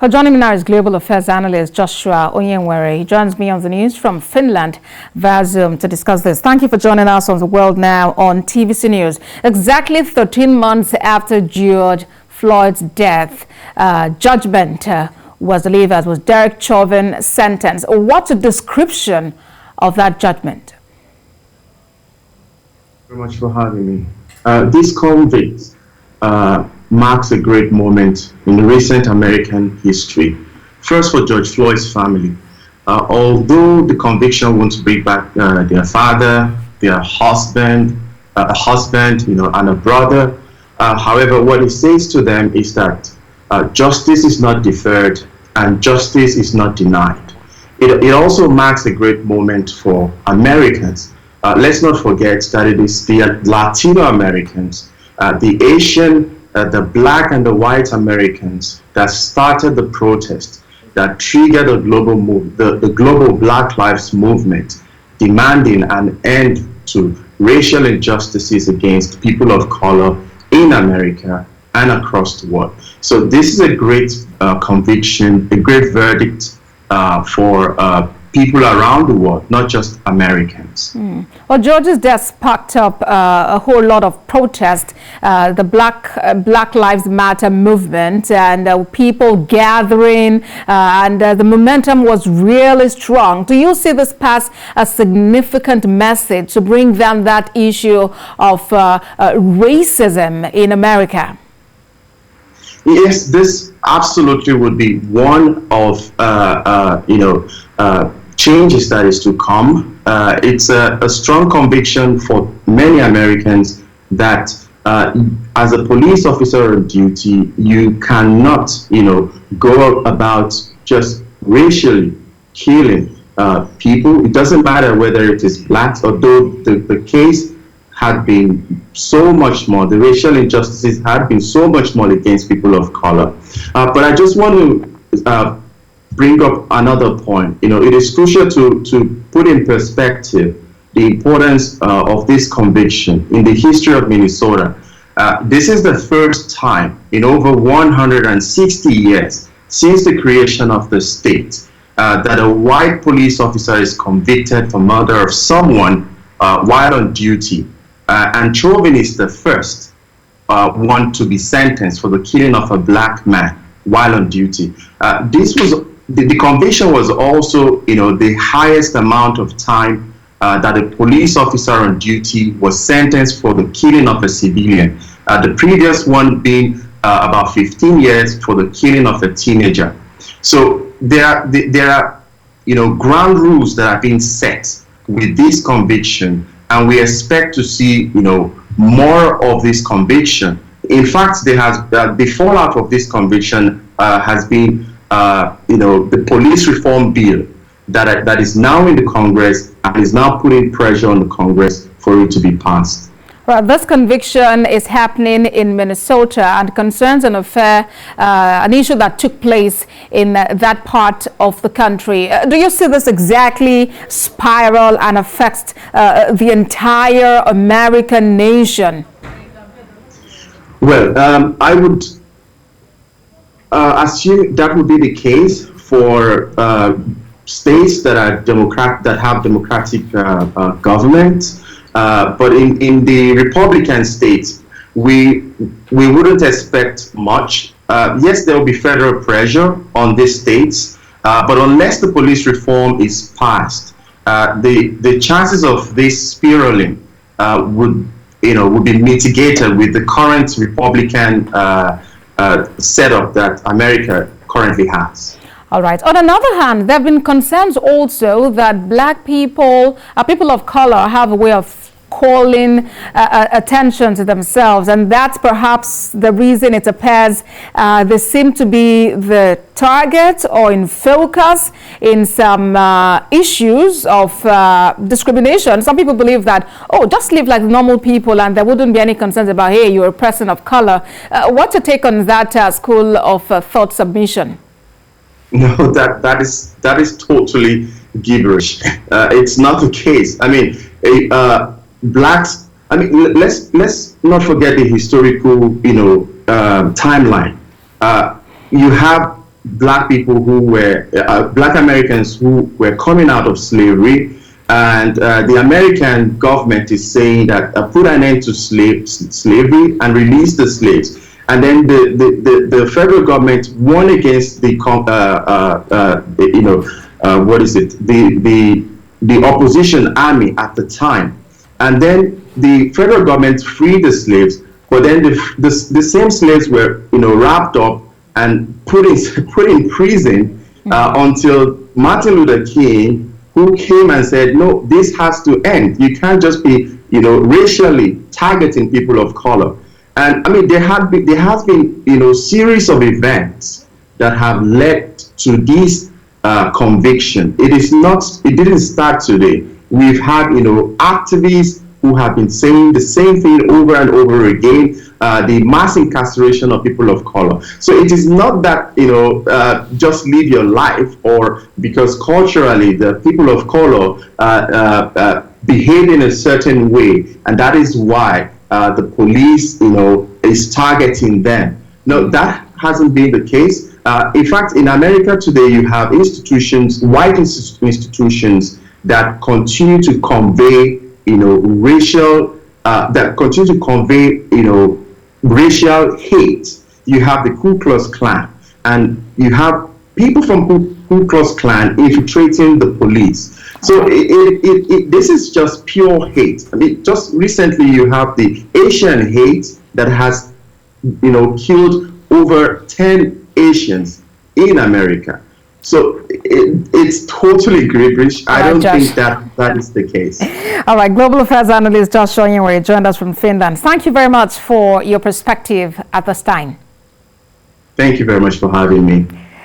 Joining me now is Global Affairs Analyst Joshua Onyenwere. He joins me on the news from Finland via Zoom to discuss this. Thank you for joining us on The World Now on TVC News. Exactly 13 months after George Floyd's death, judgment was delivered, was Derek Chauvin sentenced. What's a description of that judgment? Very much for having me. This convict marks a great moment in recent American history. First, for George Floyd's family. Although the conviction won't bring back their father, their husband, and a brother, however, what it says to them is that justice is not deferred and justice is not denied. It also marks a great moment for Americans. Let's not forget that it is the Latino Americans, the Asian, the Black and the white Americans that started the protest, that triggered the global Black Lives Movement, demanding an end to racial injustices against people of color in America and across the world. So this is a great conviction, a great verdict for people around the world, not just Americans. Well, George's death sparked up a whole lot of protest, the Black Lives Matter movement, and people gathering, and the momentum was really strong. Do you see this pass a significant message to bring down that issue of racism in America? Yes, this absolutely would be one of changes that is to come. It's a strong conviction for many Americans that as a police officer on duty, you cannot, go about just racially killing people. It doesn't matter whether it is blacks, although the case had been so much more, the racial injustices had been so much more against people of color. But I just want to bring up another point. It is crucial to put in perspective the importance of this conviction in the history of Minnesota. This is the first time in over 160 years since the creation of the state that a white police officer is convicted for murder of someone while on duty. And Chauvin is the first one to be sentenced for the killing of a black man while on duty. The conviction was also, the highest amount of time that a police officer on duty was sentenced for the killing of a civilian. The previous one being about 15 years for the killing of a teenager. So there are ground rules that are being set with this conviction, and we expect to see, more of this conviction. In fact, the fallout of this conviction has been, the police reform bill that is now in the Congress and is now putting pressure on the Congress for it to be passed. Well, this conviction is happening in Minnesota and concerns an affair, an issue that took place in that part of the country. Do you see this exactly spiral and affects the entire American nation? Well, I would assume that would be the case for states that are have democratic government. But in the Republican states, we wouldn't expect much. Yes, there will be federal pressure on these states, but unless the police reform is passed, the chances of this spiraling would be mitigated with the current Republican setup that America currently has. All right. On another hand, there have been concerns also that black people, people of color, have a way of calling attention to themselves, and that's perhaps the reason it appears they seem to be the target or in focus in some issues of discrimination. Some people believe that, just live like normal people and there wouldn't be any concerns about, hey, you're a person of color. What's your take on that school of thought submission? No, that is totally gibberish. It's not the case. I mean, blacks. I mean, let's not forget the historical, timeline. You have black people who were black Americans who were coming out of slavery, and the American government is saying that put an end to slavery and release the slaves. And then the federal government won against the the opposition army at the time, and then the federal government freed the slaves. But then the same slaves were wrapped up and put in prison until Martin Luther King, who came and said, no, this has to end. You can't just be racially targeting people of color. And I mean, there has been series of events that have led to this conviction. It didn't start today. We've had activists who have been saying the same thing over and over again, the mass incarceration of people of color. So it is not that, just live your life, or because culturally the people of color behave in a certain way, and that is why the police, is targeting them. No, that hasn't been the case. In fact, in America today, you have institutions, white institutions that continue to convey racial racial hate. You have the Ku Klux Klan, and you have people from Ku Klux Klan infiltrating the police. So this is just pure hate. I mean, just recently you have the Asian hate that has killed over 10 Asians in America. So it's totally gibberish. I don't think that is the case. All right, Global Affairs Analyst Josh Onyenwere joined us from Finland. Thank you very much for your perspective at this time. Thank you very much for having me.